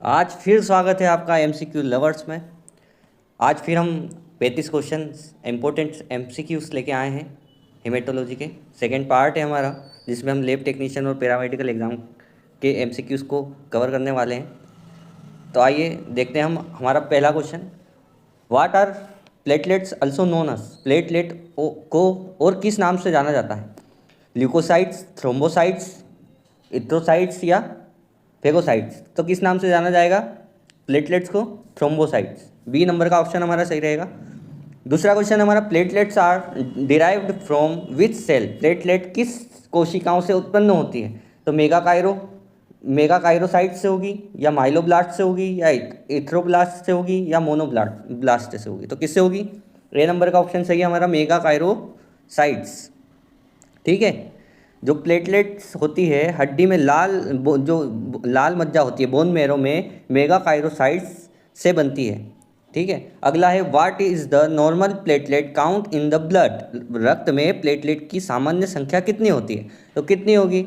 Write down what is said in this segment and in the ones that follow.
आज फिर स्वागत है आपका एमसीक्यू लवर्स में। आज फिर हम 35 क्वेश्चन इम्पोर्टेंट एमसीक्यूज लेके आए हैं हेमेटोलॉजी के। सेकंड पार्ट है हमारा, जिसमें हम लैब टेक्नीशियन और पैरामेडिकल एग्ज़ाम के एमसीक्यूज को कवर करने वाले हैं। तो आइए देखते हैं हम हमारा पहला question. What are platelets also known as. Platelet को और किस नाम से जाना जाता है? ल्यूकोसाइट्स, थ्रोम्बोसाइट्स, इथ्रोसाइट्स या फेगोसाइट्स। तो किस नाम से जाना जाएगा प्लेटलेट्स को? थ्रोम्बोसाइट्स। बी नंबर का ऑप्शन हमारा सही रहेगा। दूसरा क्वेश्चन हमारा, platelets are derived from which cell. Platelet किस कोशिकाओं से उत्पन्न होती है? तो मेगाकाइरोसाइट से होगी, या माइलोब्लास्ट से होगी, या इथ्रोब्लास्ट से होगी, या मोनोब्लास्ट से होगी। तो किससे होगी? ए नंबर का ऑप्शन सही है हमारा, मेगाकाइरोसाइट्स। ठीक है। जो प्लेटलेट्स होती है हड्डी में जो लाल मज्जा होती है बोन मैरो में, मेगाकाइरोसाइट्स से बनती है। ठीक है। अगला है, what is the normal platelet count in the blood. रक्त में प्लेटलेट की सामान्य संख्या कितनी होती है? तो कितनी होगी?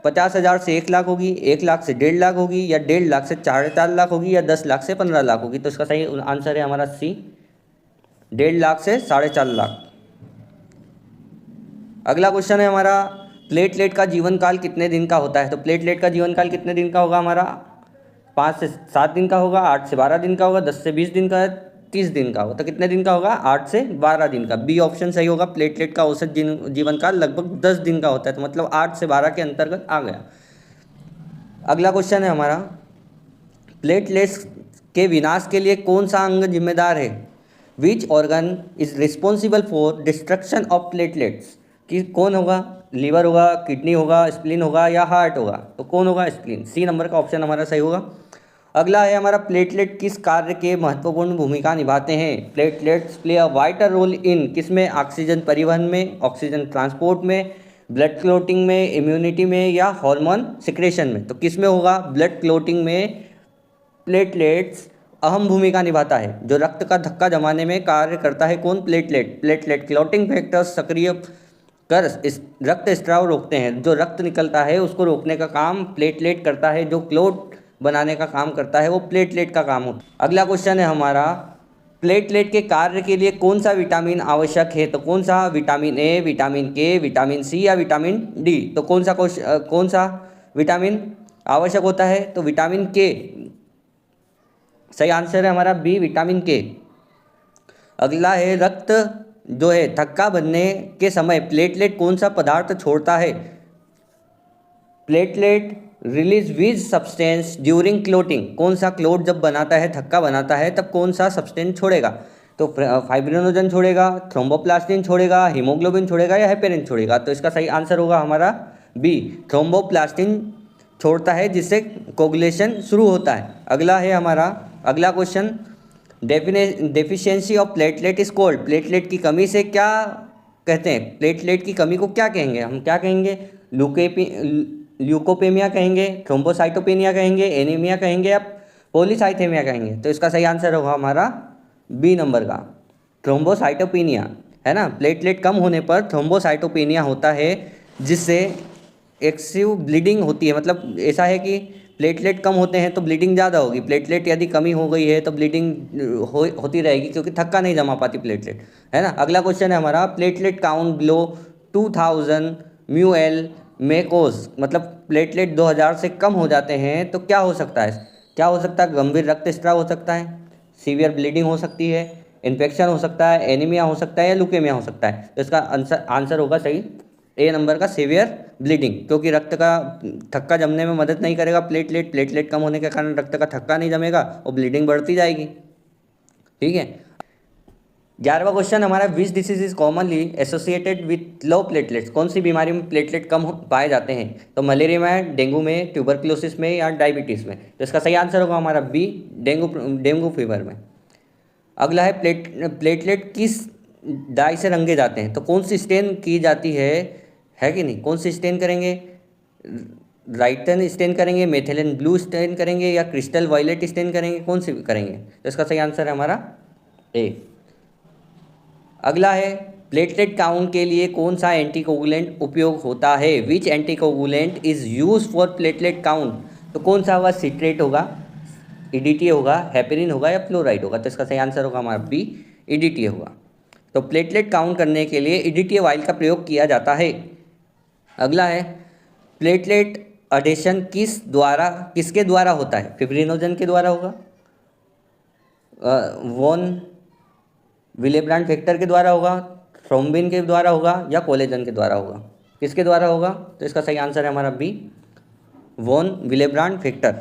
50,000 से 1 लाख होगी, 1 लाख से 1.5 लाख होगी, या 1.5 लाख से 4.5 लाख होगी, या 10 लाख से 15 लाख होगी। तो इसका सही आंसर है हमारा सी, 1.5 लाख से 4.5 लाख। अगला क्वेश्चन है हमारा, प्लेटलेट का जीवन काल कितने दिन का होता है? तो प्लेटलेट का जीवन काल कितने दिन का होगा हमारा? 5 से 7 दिन का होगा, 8 से 12 दिन का होगा, 10 से 20 दिन का, 30 दिन का होगा। तो कितने दिन का होगा? 8 से 12 दिन का। बी ऑप्शन सही होगा। प्लेटलेट का औसत जीवन काल लगभग 10 दिन का होता है, तो मतलब 8 से 12 के अंतर्गत आ गया। अगला क्वेश्चन है हमारा, प्लेटलेट्स के विनाश के लिए कौन सा अंग जिम्मेदार है? Which organ is responsible for destruction of platelets. कि कौन होगा? लीवर होगा, किडनी होगा, स्प्लीन होगा, या हार्ट होगा। तो कौन होगा? स्प्लीन। सी नंबर का ऑप्शन हमारा सही होगा। अगला है हमारा, प्लेटलेट किस कार्य के महत्वपूर्ण भूमिका निभाते हैं? Platelets play a vital role in किसमें? ऑक्सीजन परिवहन में, ऑक्सीजन ट्रांसपोर्ट में, ब्लड क्लोटिंग में, इम्यूनिटी में, या हार्मोन सिक्रेशन में। तो किस में होगा? ब्लड क्लोटिंग में प्लेटलेट्स अहम भूमिका निभाता है। जो रक्त का धक्का जमाने में कार्य करता है कौन? प्लेटलेट क्लॉटिंग फैक्टर्स सक्रिय कर इस रक्त स्त्राव रोकते हैं। जो रक्त निकलता है उसको रोकने का काम प्लेटलेट करता है। जो क्लोट बनाने का काम करता है वो प्लेटलेट का काम होता है। अगला क्वेश्चन है हमारा, प्लेटलेट के कार्य के लिए कौन सा विटामिन आवश्यक है? तो कौन सा? विटामिन ए, विटामिन के, विटामिन सी, या विटामिन डी। तो कौन सा विटामिन आवश्यक होता है? तो विटामिन के सही आंसर है हमारा, बी विटामिन के। अगला है, रक्त जो है थक्का बनने के समय प्लेटलेट कौन सा पदार्थ छोड़ता है? Platelet release which substance during clotting. कौन सा क्लोट जब बनाता है, थक्का बनाता है, तब कौन सा सब्सटेंस छोड़ेगा? तो फाइब्रिनोजन छोड़ेगा, थ्रोम्बोप्लास्टिन छोड़ेगा, हीमोग्लोबिन छोड़ेगा, या हेपेरिन छोड़ेगा। तो इसका सही आंसर होगा हमारा बी, थ्रोम्बोप्लास्टिन छोड़ता है, जिससे कोगुलेशन शुरू होता है। अगला है हमारा अगला question, deficiency of platelet is called. Platelet की कमी से क्या कहते हैं? प्लेटलेट की कमी को क्या कहेंगे? हम क्या कहेंगे? ल्यूकोपेमिया कहेंगे, थ्रोम्बोसाइटोपेनिया कहेंगे, एनीमिया कहेंगे, या पॉलीसाइथेमिया कहेंगे। तो इसका सही आंसर होगा हमारा बी नंबर का, थ्रोम्बोसाइटोपेनिया। है ना। प्लेटलेट कम होने पर थ्रोम्बोसाइटोपेनिया होता है, जिससे एक्सिव ब्लीडिंग होती है। मतलब ऐसा है कि प्लेटलेट कम होते हैं तो ब्लीडिंग ज़्यादा होगी। प्लेटलेट यदि कमी हो गई है तो ब्लीडिंग होती रहेगी, क्योंकि थक्का नहीं जमा पाती प्लेटलेट। है ना। अगला क्वेश्चन है हमारा, platelet count below 2000 mu L में कोज। मतलब प्लेटलेट 2000 से कम हो जाते हैं तो क्या हो सकता है? क्या हो सकता है? गंभीर रक्तस्राव हो सकता है, सीवियर ब्लीडिंग हो सकती है, इन्फेक्शन हो सकता है, एनीमिया हो सकता है, या ल्यूकेमिया हो सकता है। तो इसका आंसर होगा सही ए नंबर का, सीवियर ब्लीडिंग। क्योंकि रक्त का थक्का जमने में मदद नहीं करेगा प्लेटलेट कम होने के कारण रक्त का थक्का नहीं जमेगा और ब्लीडिंग बढ़ती जाएगी। ठीक है। 11वां क्वेश्चन हमारा, which disease is commonly associated with low platelets. कौन सी बीमारी में प्लेटलेट कम पाए जाते हैं? तो मलेरिया में, डेंगू में, ट्यूबरक्लोसिस में, या डायबिटीज़ में। तो इसका सही आंसर होगा हमारा बी, डेंगू फीवर में। अगला है, प्लेटलेट किस डाई से रंगे जाते हैं? तो कौन सी स्टेन की जाती है कि नहीं? कौन सी स्टेन करेंगे? राइटन स्टेन करेंगे, मेथिलिन ब्लू स्टेन करेंगे, या क्रिस्टल वायलेट स्टेन करेंगे? कौन सी करेंगे? तो इसका सही आंसर है हमारा ए। अगला है, प्लेटलेट काउंट के लिए कौन सा एंटीकोगुलेंट उपयोग होता है? Which anticoagulant is used for platelet count. तो कौन सा होगा, सिट्रेट होगा, ईडीटीए होगा, हेपेरिन होगा या फ्लोराइड होगा? तो इसका सही आंसर होगा हमारा बी, ईडीटीए होगा। तो प्लेटलेट काउंट करने के लिए ईडीटीए वाइल का प्रयोग किया जाता है। अगला है प्लेटलेट अडेशन किसके द्वारा होता है? फिब्रिनोजन के द्वारा होगा, वॉन विलेब्रांड फैक्टर के द्वारा होगा, थ्रोम्बिन के द्वारा होगा या कोलेजन के द्वारा होगा? किसके द्वारा होगा? तो इसका सही आंसर है हमारा बी, वॉन विलेब्रांड फैक्टर।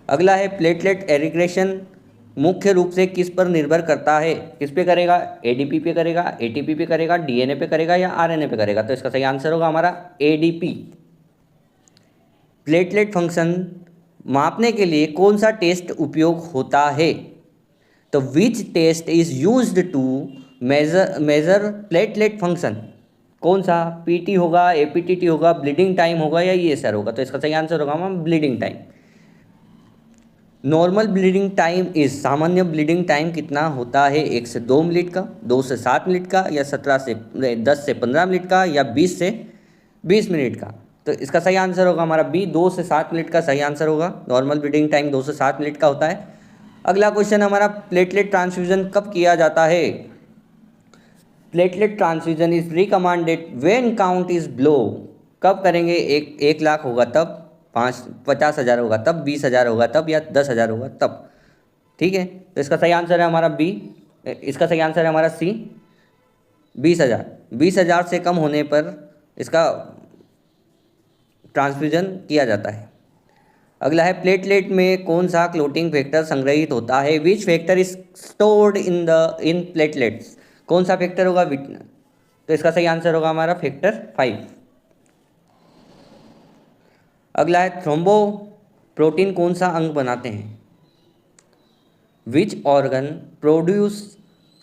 अगला है प्लेटलेट एरिग्रेशन मुख्य रूप से किस पर निर्भर करता है? किस पे करेगा? एडीपी पे करेगा, एटीपी पे करेगा, डीएनए पे करेगा या आरएनए पे करेगा? तो इसका सही आंसर होगा हमारा एडीपी। प्लेटलेट फंक्शन मापने के लिए कौन सा टेस्ट उपयोग होता है? तो which test is used to measure platelet function? कौन सा? पीटी होगा, एपीटीटी होगा, ब्लीडिंग टाइम होगा या ईएसआर होगा? तो इसका सही आंसर होगा हमारा bleeding time. Normal bleeding time is, सामान्य ब्लीडिंग टाइम कितना होता है? 1 से 2 मिनट का, 2 से 7 मिनट का या 10 से 15 मिनट का या 20 से 20 मिनट का? तो इसका सही आंसर होगा हमारा बी, 2 से 7 मिनट का सही आंसर होगा। नॉर्मल ब्लीडिंग टाइम 2 से 7 मिनट का होता है। अगला क्वेश्चन हमारा, प्लेटलेट ट्रांसफ्यूजन कब किया जाता है? Platelet transfusion is recommended when count is low. कब करेंगे? 1 लाख होगा तब, 50,000 होगा तब, 20,000 होगा तब या 10,000 होगा तब। ठीक है, तो इसका सही आंसर है हमारा बी, इसका सही आंसर है हमारा सी, 20,000। 20,000 से कम होने पर इसका ट्रांसफ्यूजन किया जाता है। अगला है प्लेटलेट में कौन सा क्लोटिंग फैक्टर संग्रहित होता है? Which factor is stored in platelets? कौन सा फैक्टर होगा? तो इसका सही आंसर होगा हमारा फैक्टर 5। अगला है थ्रोम्बोप्रोटीन कौन सा अंग बनाते हैं? Which organ produce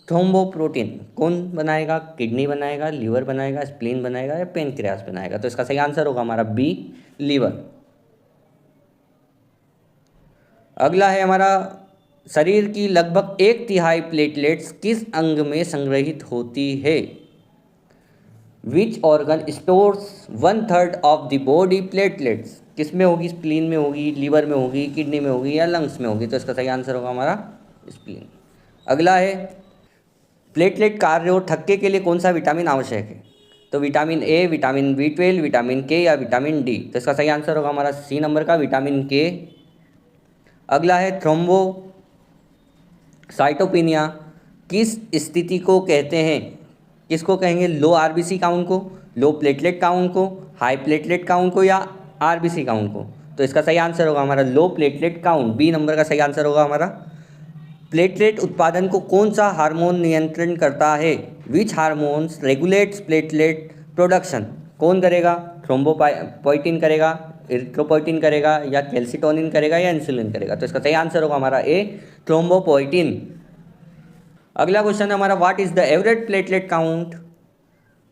thromboprotein? कौन बनाएगा? किडनी बनाएगा, लीवर बनाएगा, स्प्लीन बनाएगा या पेनक्रियास बनाएगा? तो इसका सही आंसर होगा हमारा बी, लीवर। अगला है हमारा, शरीर की लगभग 1/3 प्लेटलेट्स किस अंग में संग्रहित होती है? Which organ stores 1/3 of the body platelets? किस में होगी? स्प्लीन में होगी, लीवर में होगी, किडनी में होगी या लंग्स में होगी? तो इसका सही आंसर होगा हमारा स्प्लीन। अगला है प्लेटलेट कार्य और थक्के के लिए कौन सा विटामिन आवश्यक है? तो vitamin A, vitamin B12, vitamin के या विटामिन डी? तो इसका सही आंसर होगा हमारा सी नंबर का, विटामिन के। अगला है थ्रोम्बोसाइटोपिनिया किस स्थिति को कहते हैं? किसको कहेंगे? लो आरबीसी काउंट को, लो प्लेटलेट काउंट को, हाई प्लेटलेट काउंट को या आरबीसी काउंट को? तो इसका सही आंसर होगा हमारा low platelet count, B number का सही आंसर होगा हमारा। प्लेटलेट उत्पादन को कौन सा हार्मोन नियंत्रण करता है? विच हार्मोन्स रेगुलेट्स प्लेटलेट प्रोडक्शन? कौन करेगा? थ्रोम्बोपोइटिन करेगा, इरिथ्रोपोइटिन करेगा या कैल्सिटोनिन करेगा या इंसुलिन करेगा? तो इसका सही आंसर होगा हमारा ए, थ्रोम्बोपोइटिन। अगला क्वेश्चन है हमारा, what is the average platelet count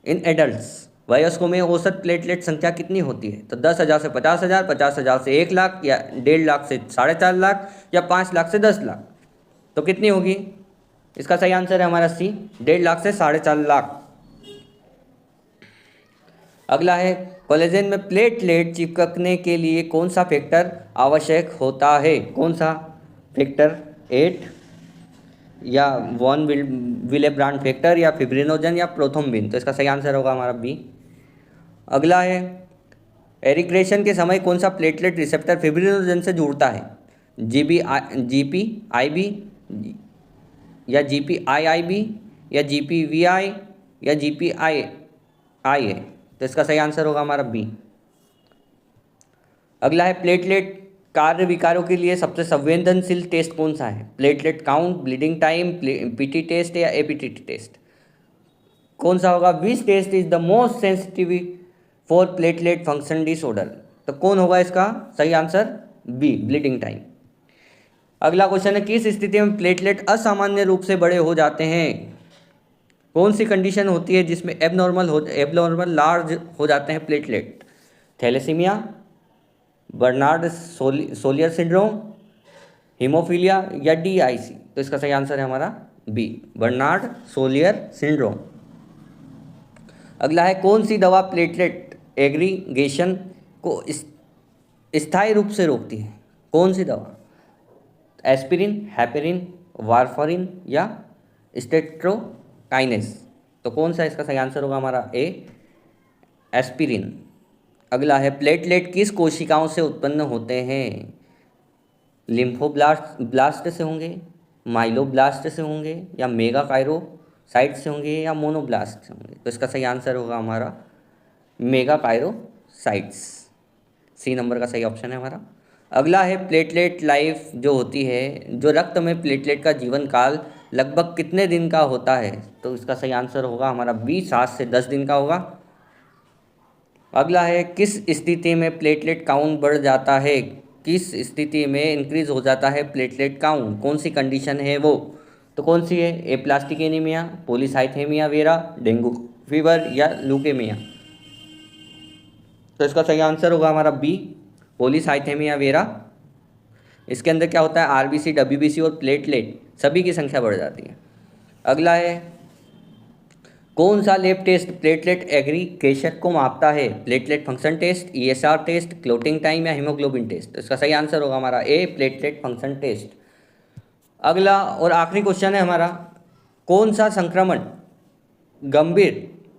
in adults? वयस्कों में औसत प्लेटलेट संख्या कितनी होती है? तो 10,000 से 50,000, 50,000 से 1 लाख या 1.5 लाख से 4.5 लाख या 5 लाख से 10 लाख? तो कितनी होगी? इसका सही आंसर है हमारा सी, 1.5 लाख से 4.5 लाख। अगला है, कोलेजन में प्लेटलेट चिपकने के लिए कौन सा फैक्टर आवश्यक होता है? कौन सा फैक्टर? 8 या वॉन विलेब्रांड फैक्टर या फिब्रिनोजन या प्रोथ्रोम्बिन? तो इसका सही आंसर होगा हमारा बी। अगला है, एरिग्रेशन के समय कौन सा प्लेटलेट रिसेप्टर फिब्रिनोजन से जुड़ता है? GPIB या GPIIB या GPVI या GPIIA? तो इसका सही आंसर होगा हमारा बी। अगला है, प्लेटलेट कार्य विकारों के लिए सबसे संवेदनशील टेस्ट कौन सा है? Platelet count, bleeding time, PT test या एपीटीटी टेस्ट? कौन सा होगा? Which test is the most sensitive for platelet function disorder? तो कौन होगा इसका सही आंसर? B, bleeding time. अगला क्वेश्चन है, किस स्थिति में प्लेटलेट असामान्य रूप से बड़े हो जाते हैं? कौन सी कंडीशन होती है जिसमें एबनॉर्मल लार्ज हो जाते हैं platelet? Thalassaemia, Bernard Soulier syndrome, haemophilia या DIC? तो इसका सही आंसर है हमारा बी, बर्नार्ड सोलियर सिंड्रोम। अगला है, कौन सी दवा प्लेटलेट एग्रीगेशन को स्थायी रूप से रोकती है? कौन सी दवा? एस्पिरिन, हेपेरिन, वारफारिन या स्टेट्रोकाइनेस? तो कौन सा इसका सही आंसर होगा हमारा? ए, एस्पिरिन। अगला है प्लेटलेट किस कोशिकाओं से उत्पन्न होते हैं? ब्लास्ट से होंगे, माइलोब्लास्ट से होंगे या मेगाकाइरोसाइट से होंगे या मोनोब्लास्ट से होंगे? तो इसका सही आंसर होगा हमारा मेगाकाइरोसाइट्स। सी नंबर का सही ऑप्शन है हमारा। अगला है प्लेटलेट लाइफ जो होती है, जो रक्त में प्लेटलेट का जीवन काल लगभग कितने दिन का होता है? तो इसका सही आंसर होगा हमारा बी, 7 से 10 दिन का होगा। अगला है किस स्थिति में प्लेटलेट काउंट बढ़ जाता है? किस स्थिति में इंक्रीज हो जाता है प्लेटलेट काउंट? कौन सी कंडीशन है वो? तो कौन सी है? Aplastic anaemia, polycythaemia vera, dengue fever या ल्यूकेमिया? तो इसका सही आंसर होगा हमारा बी, पॉलीसाइथेमिया वेरा। इसके अंदर क्या होता है? आरबीसी, डब्ल्यूबीसी और प्लेटलेट सभी की संख्या बढ़ जाती है। अगला है कौन सा लैब टेस्ट प्लेटलेट एग्रीगेशन को मापता है? Platelet function test, ESR test, clotting time या हीमोग्लोबिन टेस्ट? तो इसका सही आंसर होगा हमारा ए, प्लेटलेट फंक्शन टेस्ट। अगला और आखिरी क्वेश्चन है हमारा, कौन सा संक्रमण गंभीर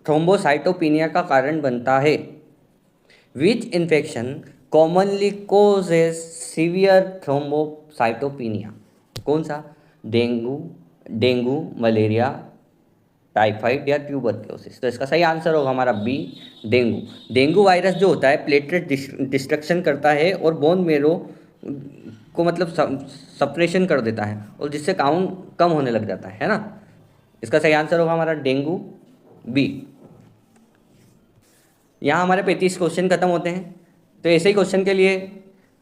थ्रोम्बोसाइटोपिनिया का कारण बनता है? Which infection commonly causes severe thrombocytopenia? कौन सा? डेंगू, मलेरिया, टाइफाइड या ट्यूबरक्लोसिस? तो इसका सही आंसर होगा हमारा बी, डेंगू वायरस जो होता है प्लेटलेट डिस्ट्रक्शन करता है और बोन मेरो को मतलब सप्रेशन कर देता है और जिससे काउंट कम होने लग जाता है ना? इसका सही आंसर होगा हमारा डेंगू, बी। यहाँ हमारे 35 क्वेश्चन खत्म होते हैं। तो ऐसे ही क्वेश्चन के लिए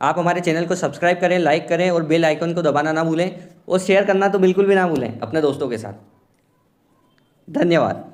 आप हमारे चैनल को सब्सक्राइब करें, लाइक करें और बेल आइकन को दबाना ना भूलें और शेयर करना तो बिल्कुल भी ना भूलें अपने दोस्तों के साथ। धन्यवाद।